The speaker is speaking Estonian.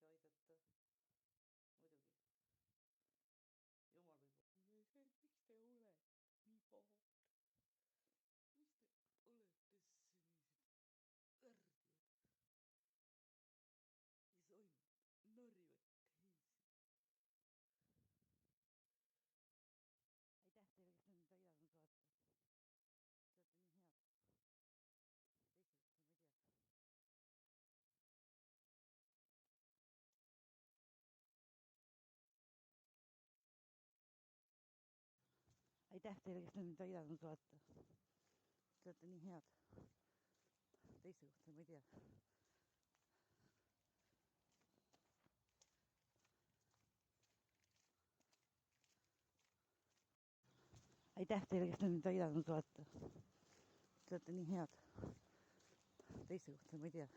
kindlasti aidata. Muidugi. Jumal võib. Miks te olete nii pahad? Miks te olete sellised värdjad? Mis ainult narrivad teisi. Aitäh teile, kes on mind aidanud vaata. Te olete nii head. Teistsugused, ma ei tea. Aitäh teile, kes on mind aidanud vaata. Te olete nii head. Teistsugused, ma ei tea. Aitäh teile, kes on mind aidanud vaata. Te olete nii head. Teistsugused, ma ei tea.